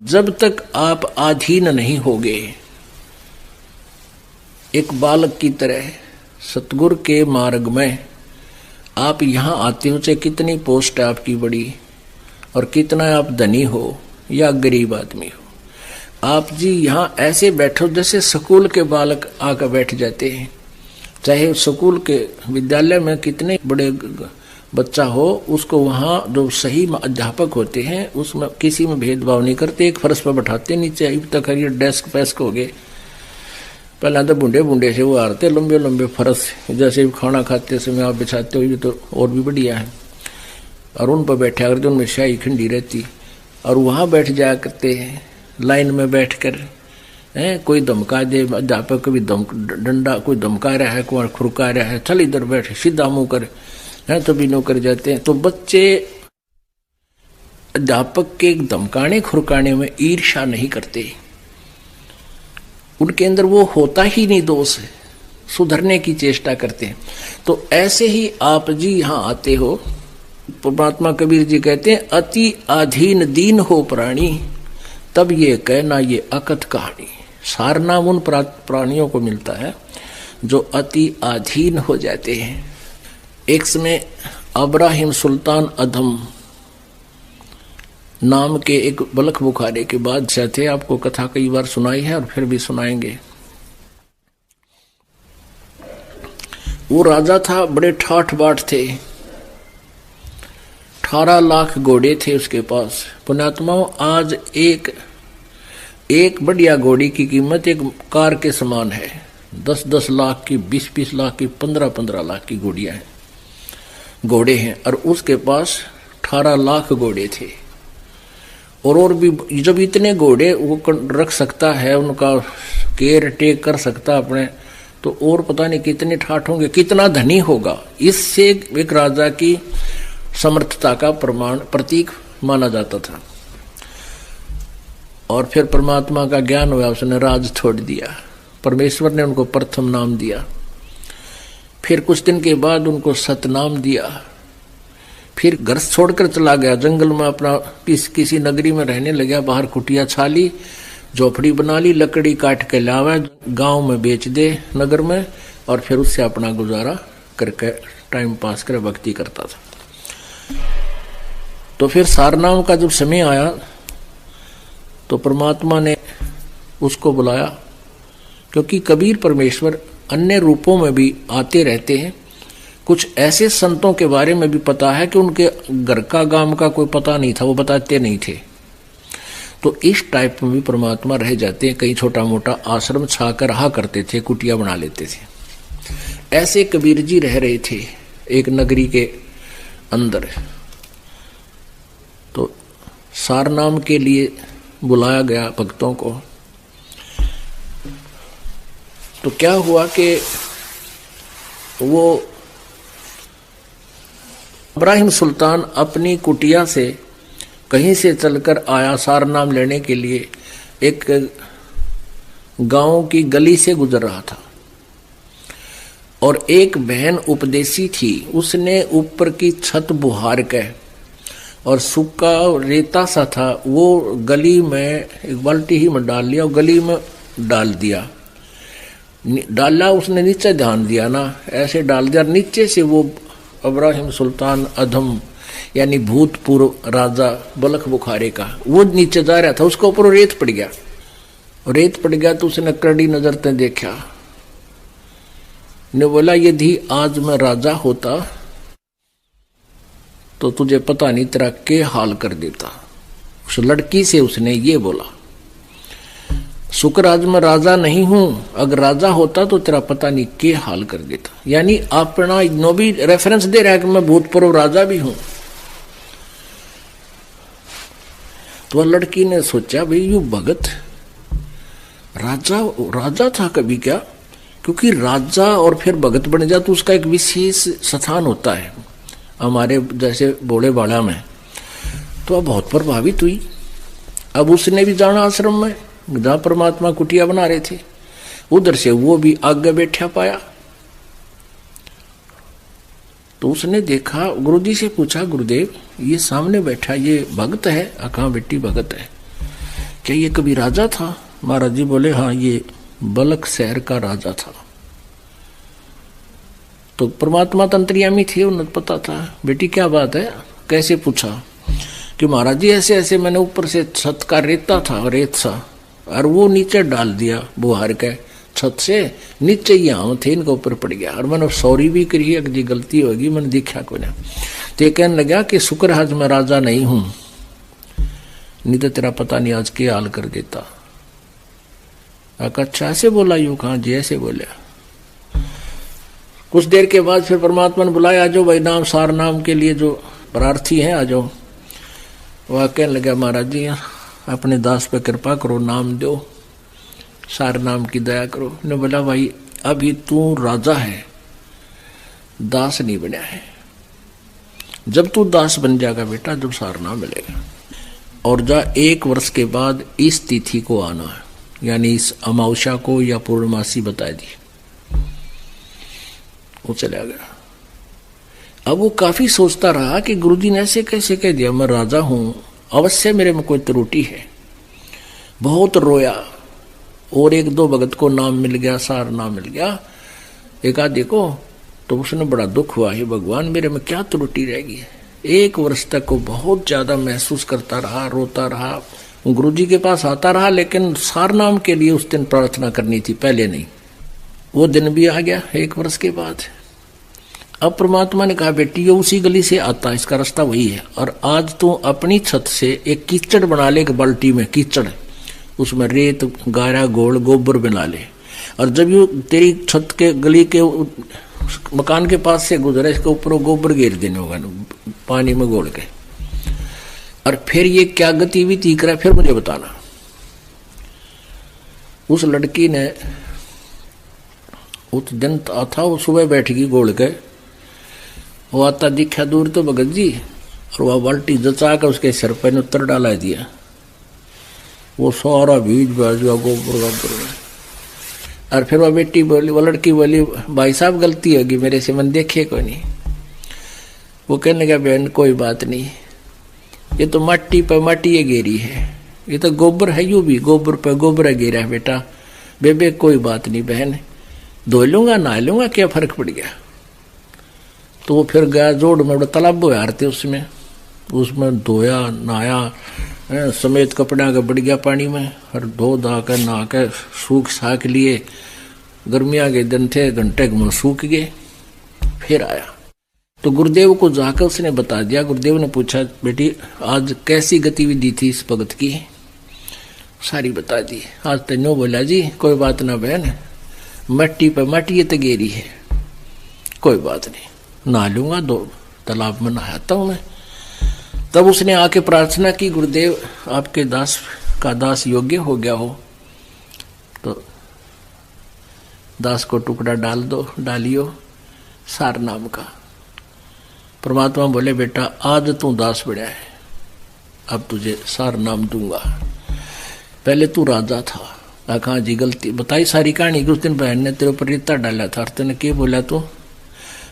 जब तक आप अधीन नहीं होगे एक बालक की तरह सतगुरु के मार्ग में, आप यहाँ आते हो चाहे कितनी पोस्ट है आपकी बड़ी और कितना आप धनी हो या गरीब आदमी हो, आप जी यहाँ ऐसे बैठो जैसे स्कूल के बालक आकर बैठ जाते हैं। चाहे स्कूल के विद्यालय में कितने बड़े बच्चा हो, उसको वहाँ जो सही अध्यापक होते हैं उसमें किसी में भेदभाव नहीं करते, एक फर्श पर बैठाते, नीचे अब तक ये डेस्क पेस्क हो गए। पहले तो बूढ़े बूढ़े से वो आते लंबे लंबे फर्श, जैसे खाना खाते समय आप बिछाते हो, ये तो और भी बढ़िया है। और उन पर बैठा करते, उनमें शाही खंडी रहती और वहाँ बैठ जाया करते हैं लाइन में बैठ कर। कोई धमका दे, अध्यापक कभी डंडा कोई धमका रहा है, कोई खुरका रहा है, चल इधर बैठ, सीधा मुँह कर है, तो भी नौकर जाते हैं। तो बच्चे अध्यापक के धमकाने खुरकाने में ईर्ष्या नहीं करते, उनके अंदर वो होता ही नहीं दोष, सुधरने की चेष्टा करते हैं। तो ऐसे ही आप जी यहाँ आते हो, परमात्मा कबीर जी कहते हैं अति अधीन दीन हो प्राणी, तब ये कहना ये अकथ कहानी। सार नाम उन प्राणियों को मिलता है जो अति अधीन हो जाते हैं। एक समय अब्राहिम सुल्तान अधम नाम के एक बलख बुखारे के बादशाह थे। आपको कथा कई बार सुनाई है और फिर भी सुनाएंगे। वो राजा था, बड़े ठाठ बाट थे, 18 लाख घोड़े थे उसके पास। पुण्यात्माओं, आज एक बढ़िया घोड़ी की कीमत एक कार के समान है। 10-10 लाख की, 20-20 लाख की, 15-15 लाख की घोड़ियां हैं, घोड़े हैं। और उसके पास 18 लाख घोड़े थे। और भी जब इतने घोड़े वो रख सकता है, उनका केयर टेक कर सकता अपने, तो और पता नहीं कितने ठाठ होंगे, कितना धनी होगा। इससे एक राजा की समर्थता का प्रतीक माना जाता था। और फिर परमात्मा का ज्ञान हुआ, उसने राज छोड़ दिया, परमेश्वर ने उनको प्रथम नाम दिया। फिर कुछ दिन के बाद उनको सतनाम दिया। फिर घर छोड़कर चला गया, जंगल में अपना किसी नगरी में रहने लगा। बाहर कुटिया छाली, झोपड़ी बना ली, लकड़ी काट के लावा, गांव में बेच दे नगर में, और फिर उससे अपना गुजारा करके टाइम पास कर भक्ति करता था। तो फिर सारनाम का जब समय आया तो परमात्मा ने उसको बुलाया, क्योंकि कबीर परमेश्वर अन्य रूपों में भी आते रहते हैं। कुछ ऐसे संतों के बारे में भी पता है कि उनके घर का गांव का कोई पता नहीं था, वो बताते नहीं थे। तो इस टाइप में भी परमात्मा रह जाते हैं। कहीं छोटा मोटा आश्रम छा कर रहा करते थे, कुटिया बना लेते थे। ऐसे कबीर जी रह रहे थे एक नगरी के अंदर। तो सारनाम के लिए बुलाया गया भक्तों को। तो क्या हुआ कि वो इब्राहिम सुल्तान अपनी कुटिया से कहीं से चलकर आया सारनाम लेने के लिए। एक गांव की गली से गुजर रहा था और एक बहन उपदेशी थी, उसने ऊपर की छत बुहार के और सूखा रेता सा था, वो गली में एक बाल्टी ही में डाल लिया और गली में डाल दिया। डाला उसने, नीचे ध्यान दिया ना, ऐसे डाल दिया। नीचे से वो इब्राहिम सुल्तान अधम यानी भूतपूर्व राजा बलख बुखारे का, वो नीचे जा रहा था, उसके ऊपर रेत पड़ गया। रेत पड़ गया तो उसने कड़ी नजर से देखा, ने बोला यदि आज मैं राजा होता तो तुझे पता नहीं तेरा क्या हाल कर देता। उस लड़की से उसने ये बोला, शुक्र आज मैं राजा नहीं हूं, अगर राजा होता तो तेरा पता नहीं क्या हाल कर देता। यानी अपना नो भी रेफरेंस दे रहा है कि मैं भूतपूर्व राजा भी हूं। तो लड़की ने सोचा भाई यू भगत राजा था कभी क्या, क्योंकि राजा और फिर भगत बन जा तो उसका एक विशेष स्थान होता है हमारे जैसे भोले बाड़ा में। तो अब बहुत प्रभावित हुई। अब उसने भी जाना आश्रम में जहां परमात्मा कुटिया बना रहे थे, उधर से वो भी आगे बैठा पाया। तो उसने देखा, गुरुजी से पूछा, गुरुदेव ये सामने बैठा ये भगत है? कहाँ बेटी भगत है? क्या ये कभी राजा था? महाराज जी बोले हाँ, ये बलक शहर का राजा था। तो परमात्मा तंत्रियामी थे, उन्हें पता था। बेटी क्या बात है? कैसे पूछा? कि महाराज जी ऐसे ऐसे मैंने ऊपर से छत का रेता था, रेत सा, और वो नीचे डाल दिया बुहार के छत से, नीचे ही आम थे, इनके ऊपर पड़ गया। और मैंने सॉरी भी करी है कि जी गलती होगी, मैंने देखा को ना। तो ये कहने लगा कि शुक्र आज मैं राजा नहीं हूं, नहीं तो तेरा पता नहीं आज के हाल कर देता। अच्छा ऐसे बोला? यूं कहा जी ऐसे बोला। कुछ देर के बाद फिर परमात्मा ने बुलाया, आ जाओ भाई, नाम सार नाम के लिए जो प्रार्थी हैं आ जाओ। वह कहने लगा महाराज जी अपने दास पे कृपा करो, नाम दो, सार नाम की दया करो। ने बोला भाई अभी तू राजा है, दास नहीं बना है। जब तू दास बन जाएगा बेटा, जब सार नाम मिलेगा। और जा 1 वर्ष के बाद इस तिथि को आना है, यानी इस अमावस्या को या पूर्णमासी बता दी। वो चला गया। अब वो काफी सोचता रहा कि गुरुजी ने ऐसे कैसे कह दिया, मैं राजा हूं, अवश्य मेरे में कोई त्रुटि है। बहुत रोया, और 1-2 भगत को नाम मिल गया, सार नाम मिल गया, एक आध देखो, तो उसने बड़ा दुख हुआ, हे भगवान मेरे में क्या त्रुटि रहेगी। 1 वर्ष तक वो बहुत ज्यादा महसूस करता रहा, रोता रहा, गुरुजी के पास आता रहा, लेकिन सार नाम के लिए उस दिन प्रार्थना करनी थी, पहले नहीं। वो दिन भी आ गया 1 वर्ष के बाद। अब परमात्मा ने कहा बेटी ये उसी गली से आता है, इसका रास्ता वही है, और आज तू अपनी छत से एक कीचड़ बना ले, एक बाल्टी में कीचड़, उसमें रेत गारा गोल गोबर बना ले, और जब ये तेरी छत के गली के मकान के पास से गुजरे, इसके ऊपर गोबर घेर देने होगा पानी में घोल के, और फिर ये क्या गतिविधि करे फिर मुझे बताना। उस लड़की ने उस दिन था, वो सुबह बैठ गई गोल के, वो आता दिखा दूर तो भगत जी, और वह बाल्टी जचा कर उसके सिर पर ने उत्तर डाला दिया, वो सारा बीज बाज गया गोबर गोबर। और फिर वह बेटी बोली, वो लड़की बोली भाई साहब गलती होगी मेरे से, मन देखे कोई नहीं। वो कहने लगा बहन कोई बात नहीं, ये तो माटी पर माटी ये घेरी है, ये तो गोबर है, यूं भी गोबर पर गोबर घेरा है बेटा, बेबे कोई बात नहीं बहन, धो लूंगा नहा लूंगा, क्या फर्क पड़ गया। तो वो फिर गया जोड़ में, बड़ा तालाब हो यार थे उसमें धोया नहाया समेत कपड़ा का बढ़ गया पानी में, और धो धा कर नहा कर सूख साख लिए। गर्मियाँ के दिन थे, घंटे में सूख गए। फिर आया तो गुरुदेव को जाकर उसने बता दिया। गुरुदेव ने पूछा बेटी आज कैसी गतिविधि थी इस भगत की, सारी बता दी। आज तेनो बोला जी कोई बात ना बहन, मट्टी पर मट्टी तो गेरी है, कोई बात नहीं, नहा लूंगा, 2 तालाब में नहाता हूं मैं। तब उसने आके प्रार्थना की गुरुदेव आपके दास का दास योग्य हो गया हो तो दास को टुकड़ा डाल दो, डालियो सार नाम का। परमात्मा बोले बेटा आज तू दास बड़ा है, अब तुझे सार नाम दूंगा, पहले तू राजा था। कहा जी गलती बताई सारी कहानी कि उस दिन बहन ने तेरे ऊपर रेता डाला था, तेने क्या बोला तू?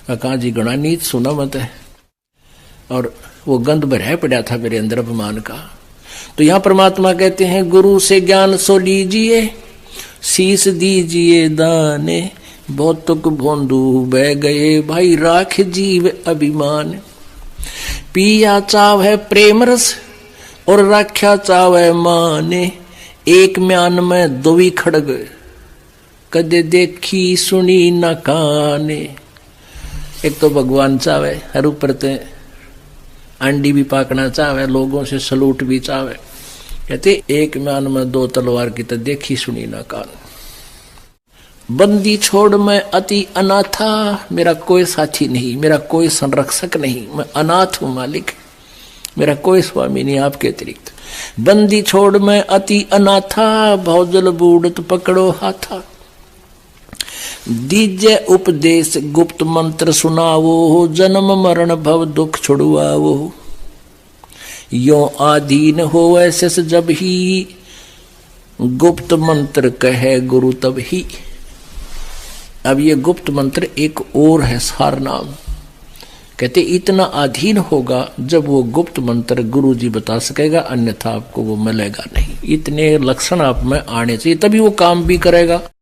कहा जी गणा नीच सुना मत है, और वो गंध भरा पड़ा था मेरे अंदर अभिमान का। तो यहाँ परमात्मा कहते हैं गुरु से ज्ञान सो लीजिए, शीस दीजिए दाने, बहुतुक भोंदू बह गए भाई राख जीव अभिमान। पिया चाव है प्रेम रस और राख्या चाव है माने, एक म्यान में 2 खड़ग कदे देखी सुनी न काने। एक तो भगवान चावे, हर ऊपर ते अंडी भी पाकना चाहे, लोगों से सलूट भी चाहे। कहते एक म्यान में 2 तलवार की तो देखी सुनी ना कान। बंदी छोड़ मैं अति अनाथा, मेरा कोई साथी नहीं, मेरा कोई संरक्षक नहीं, मैं अनाथ हूं मालिक, मेरा कोई स्वामी नहीं आपके अतिरिक्त। बंदी छोड़ मैं अति अनाथा, भौजल बूढ़त पकड़ो हाथा। दीजे उपदेश गुप्त मंत्र सुनावो, जन्म मरण भव दुख छुड़वावो। यो आधीन हो ऐसे जब ही, गुप्त मंत्र कहे गुरु तब ही। अब ये गुप्त मंत्र एक और है सार नाम, कहते इतना अधीन होगा जब वो गुप्त मंत्र गुरु जी बता सकेगा, अन्यथा आपको वो मिलेगा नहीं। इतने लक्षण आप में आने चाहिए, तभी वो काम भी करेगा।